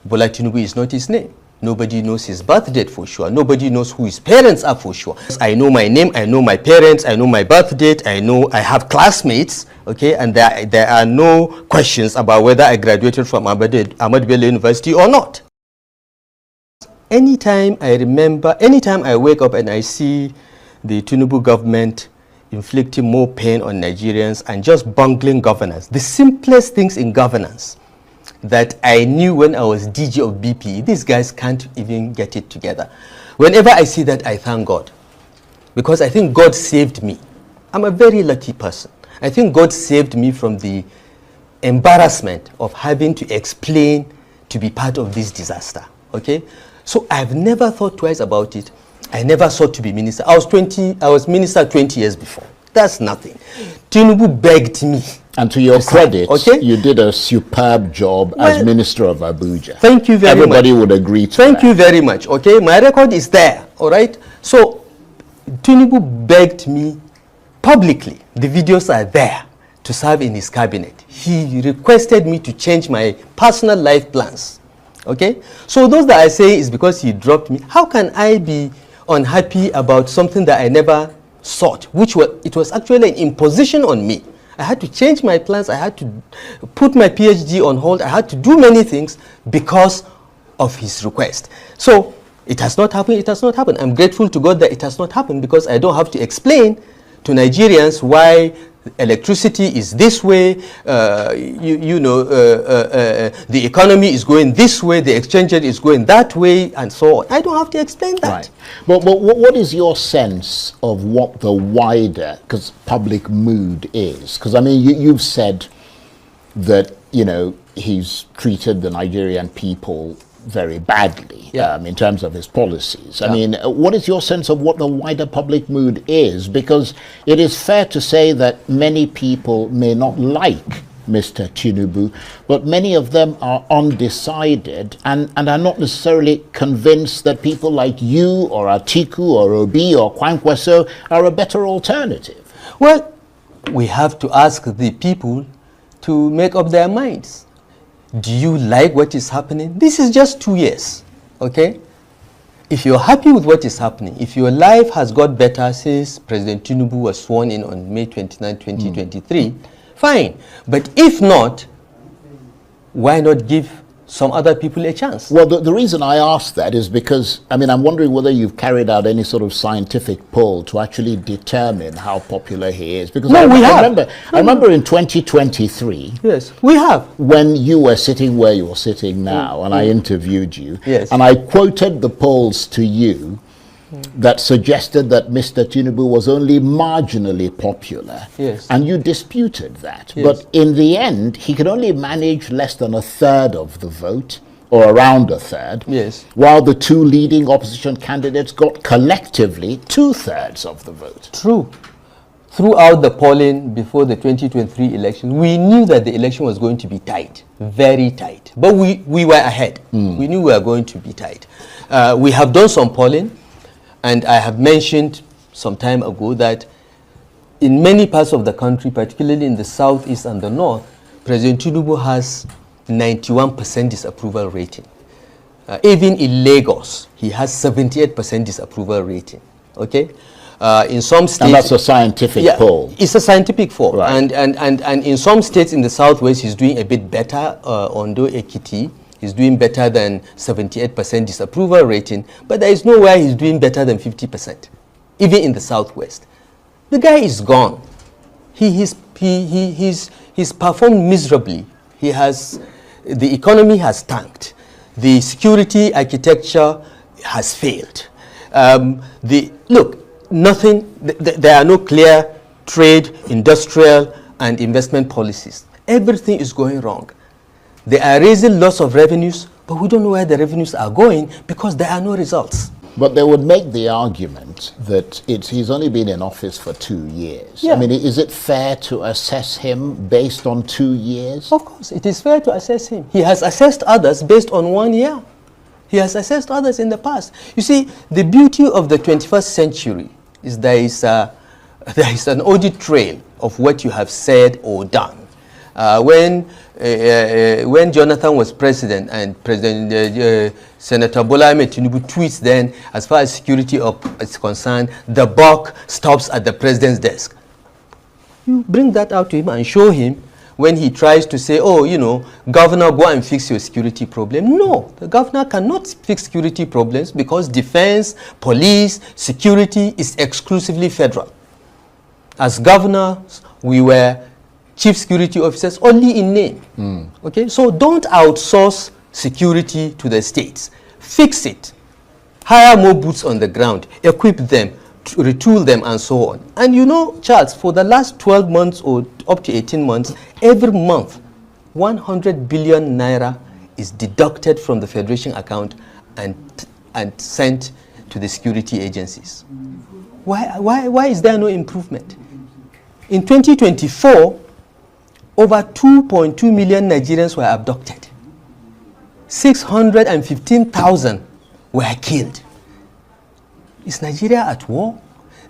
Bola Tinubu is not his name. Nobody knows his birth date for sure. Nobody knows who his parents are for sure. I know my name, I know my parents, I know my birth date, I know I have classmates, okay, and there are no questions about whether I graduated from Ahmad Bello University or not. Anytime I wake up and I see the Tinubu government inflicting more pain on Nigerians and just bungling governance, the simplest things in governance that I knew when I was DG of BP, these guys can't even get it together. Whenever I see that, I thank God, because I think God saved me. I'm a very lucky person. I think God saved me from the embarrassment of having to explain to be part of this disaster, okay? So I've never thought twice about it. I never sought to be minister. I was minister 20 years before. That's nothing. Tinubu begged me. And to your credit, okay, you did a superb job as Minister of Abuja. Thank you very much. Everybody would agree to that. Thank you very much, okay? My record is there, all right? So, Tinubu begged me publicly. The videos are there to serve in his cabinet. He requested me to change my personal life plans, okay? So, those that I say is because he dropped me. How can I be unhappy about something that I never sought, it was actually an imposition on me? I had to change my plans. I had to put my PhD on hold. I had to do many things because of his request. So it has not happened. It has not happened. I'm grateful to God that it has not happened, because I don't have to explain to Nigerians why electricity is this way, the economy is going this way, the exchange rate is going that way, and so on. I don't have to explain that. Right. But what is your sense of what the wider public mood is? Because, I mean, you've said that, he's treated the Nigerian people very badly, in terms of his policies. I mean, what is your sense of what the wider public mood is? Because it is fair to say that many people may not like Mr. Tinubu, but many of them are undecided and are not necessarily convinced that people like you or Atiku or Obi or Kwankwaso are a better alternative. Well, we have to ask the people to make up their minds. Do you like what is happening? This is just 2 years, okay? If you're happy with what is happening, if your life has got better since President Tinubu was sworn in on May 29, 2023, fine. But if not, why not give some other people a chance? Well, the reason I ask that is because, I mean, I'm wondering whether you've carried out any sort of scientific poll to actually determine how popular he is. Because no, I remember in 2023. Yes, we have. When you were sitting where you're sitting now, and I interviewed you, yes, and I quoted the polls to you that suggested that Mr. Tinubu was only marginally popular. Yes. And you disputed that. Yes. But in the end, he could only manage less than a third of the vote, or around a third. Yes. While the two leading opposition candidates got collectively 2/3 of the vote. True. Throughout the polling before the 2023 election, we knew that the election was going to be tight, very tight. But we were ahead. We knew we were going to be tight. We have done some polling. And I have mentioned some time ago that in many parts of the country, particularly in the southeast and the north, President Tinubu has 91% disapproval rating. Even in Lagos, he has 78% disapproval rating. Okay, in some states, and that's a scientific poll. It's a scientific poll, right. And in some states in the southwest, he's doing a bit better. Ondo, Ekiti. He's doing better than 78% disapproval rating, but there is nowhere he's doing better than 50%, even in the southwest. The guy is gone. He's performed miserably. The economy has tanked. The security architecture has failed. There are no clear trade, industrial, and investment policies. Everything is going wrong. They are raising lots of revenues, but we don't know where the revenues are going because there are no results. But they would make the argument that he's only been in office for 2 years. Yeah. I mean, is it fair to assess him based on 2 years? Of course, it is fair to assess him. He has assessed others based on 1 year. He has assessed others in the past. You see, the beauty of the 21st century is there is an audit trail of what you have said or done. When Jonathan was president and Senator Bola Ahmed Tinubu tweets then, as far as security is concerned, the buck stops at the president's desk. You bring that out to him and show him when he tries to say, oh, you know, governor, go and fix your security problem. No, the governor cannot fix security problems because defense, police, security is exclusively federal. As governors, we were chief security officers only in name. Okay, so don't outsource security to the states. Fix it. Hire more boots on the ground. Equip them, retool them, and so on. And you know, Charles, for the last 12 months or up to 18 months, every month, 100 billion naira is deducted from the Federation account and sent to the security agencies. Why is there no improvement? In 2024, over 2.2 million Nigerians were abducted. 615,000 were killed. Is Nigeria at war?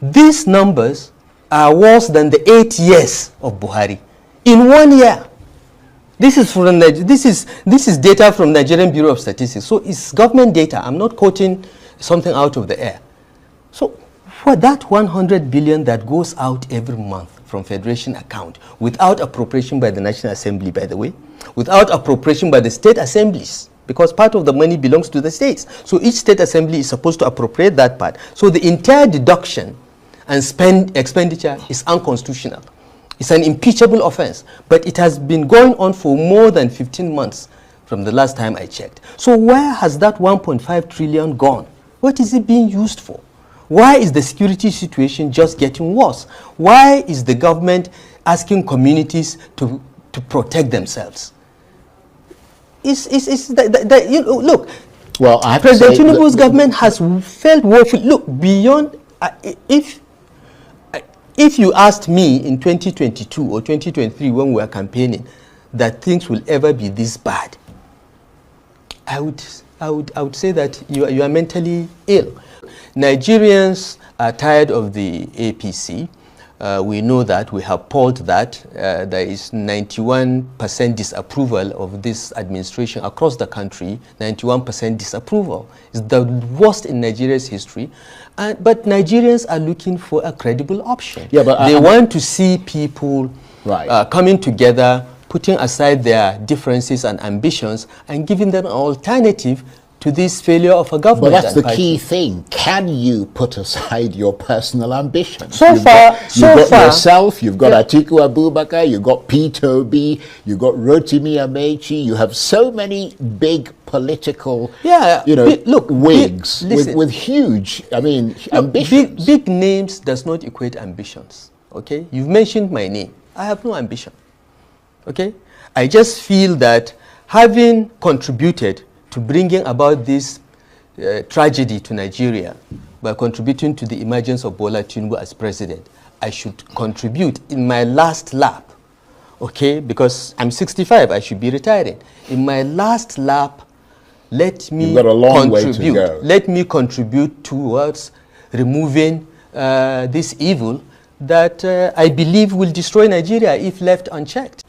These numbers are worse than the 8 years of Buhari. In 1 year. This is data from Nigerian Bureau of Statistics. So it's government data. I'm not quoting something out of the air. So for that 100 billion that goes out every month from Federation account, without appropriation by the National Assembly, by the way, without appropriation by the state assemblies, because part of the money belongs to the states. So each state assembly is supposed to appropriate that part. So the entire deduction and expenditure is unconstitutional. It's an impeachable offense. But it has been going on for more than 15 months from the last time I checked. So where has that 1.5 trillion gone? What is it being used for? Why is the security situation just getting worse? Why is the government asking communities to protect themselves? You know, look, well, I have President Tinubu's government has felt woeful. Look, beyond, if you asked me in 2022 or 2023 when we were campaigning that things will ever be this bad, I would say that you are mentally ill. Nigerians are tired of the APC. We know that. We have polled that. There is 91% disapproval of this administration across the country. 91% disapproval. It's the worst in Nigeria's history. But Nigerians are looking for a credible option. Yeah, but they want to see people coming together, putting aside their differences and ambitions, and giving them an alternative to this failure of a government. But that's the key thing. Can you put aside your personal ambitions? You've got yourself, you've got Atiku Abubakar, you've got P2B, you've got Rotimi Amechi, you have so many big political, wigs with huge, ambitions. Big names does not equate ambitions, okay? You've mentioned my name. I have no ambition, okay? I just feel that having contributed to bringing about this tragedy to Nigeria by contributing to the emergence of Bola Tinubu as president, I should contribute in my last lap, okay? Because I'm 65, I should be retiring. In my last lap, let me You've got a long way to go. Let me contribute towards removing this evil that I believe will destroy Nigeria if left unchecked.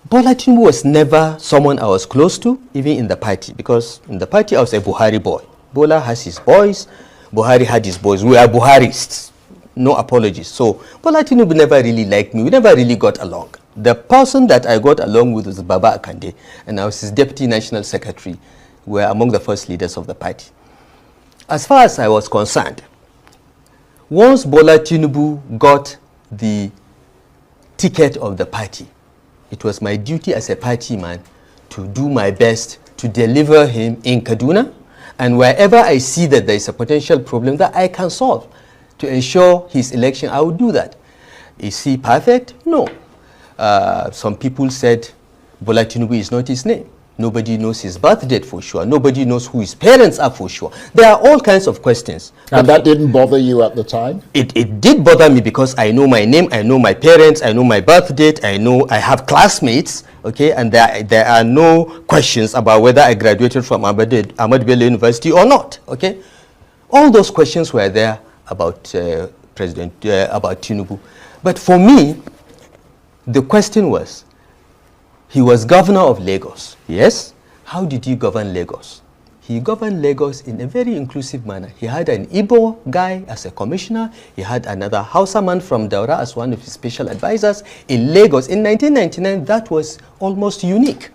Bola Tinubu was never someone I was close to, even in the party, because in the party I was a Buhari boy. Bola has his boys, Buhari had his boys. We are Buharists, no apologies. So Bola Tinubu never really liked me. We never really got along. The person that I got along with was Baba Akande, and I was his deputy national secretary. We were among the first leaders of the party. As far as I was concerned, once Bola Tinubu got the ticket of the party, it was my duty as a party man to do my best to deliver him in Kaduna, and wherever I see that there is a potential problem that I can solve to ensure his election, I will do that. Is he perfect? No. Some people said Bola Tinubu is not his name. Nobody knows his birth date for sure. Nobody knows who his parents are for sure. There are all kinds of questions. And that didn't bother you at the time? It did bother me because I know my name, I know my parents, I know my birth date, I know I have classmates, okay, and there are no questions about whether I graduated from Ahmad Bello University or not, okay. All those questions were there about about Tinubu. But for me, the question was, he was governor of Lagos. Yes. How did he govern Lagos? He governed Lagos in a very inclusive manner. He had an Igbo guy as a commissioner. He had another Hausa man from Daura as one of his special advisors. In Lagos, in 1999, that was almost unique.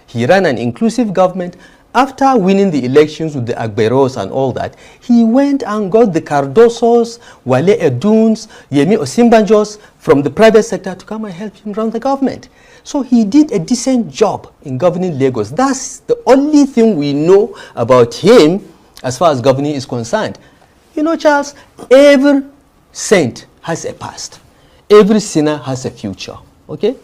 He ran an inclusive government. After winning the elections with the Agberos and all that, he went and got the Cardosos, Wale Eduns, Yemi Osinbanjos from the private sector to come and help him run the government. So he did a decent job in governing Lagos. That's the only thing we know about him as far as governing is concerned. You know, Charles, every saint has a past. Every sinner has a future. Okay?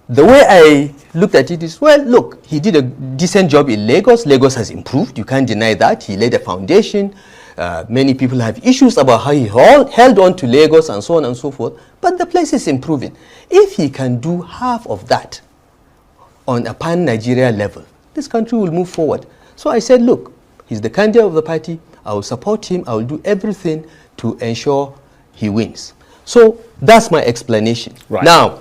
The way I looked at it is, well, look, he did a decent job in Lagos. Lagos has improved. You can't deny that. He laid a foundation. Many people have issues about how he held on to Lagos and so on and so forth. But the place is improving. If he can do half of that on a pan-Nigeria level, this country will move forward. So I said, look, he's the candidate of the party. I will support him. I will do everything to ensure he wins. So that's my explanation. Right. Now,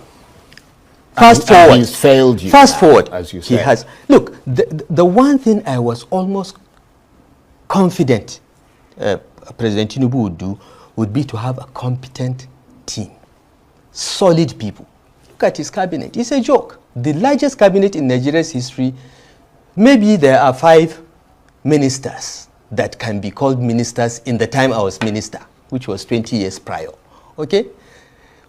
fast forward. He's failed you. Fast forward. As you He said. has. Look, the one thing I was almost confident President Tinubu would do would be to have a competent team, solid people. Look at his cabinet. It's a joke. The largest cabinet in Nigeria's history, maybe there are 5 ministers that can be called ministers in the time I was minister, which was 20 years prior. Okay?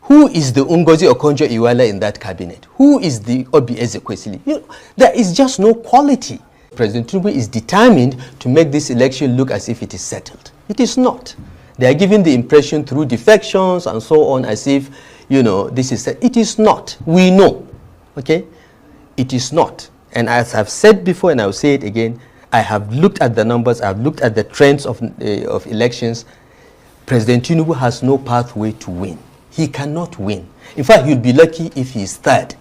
Who is the Ngozi Okonjo-Iweala in that cabinet? Who is the Obi Ezekwesili? You know, there is just no quality. President Tinubu is determined to make this election look as if it is settled. It is not. They are giving the impression through defections and so on as if, you know, this is set. It is not. We know. Okay? It is not. And as I've said before, and I'll say it again, I have looked at the numbers, I've looked at the trends of elections. President Tinubu has no pathway to win. He cannot win. In fact, you'll be lucky if he is third.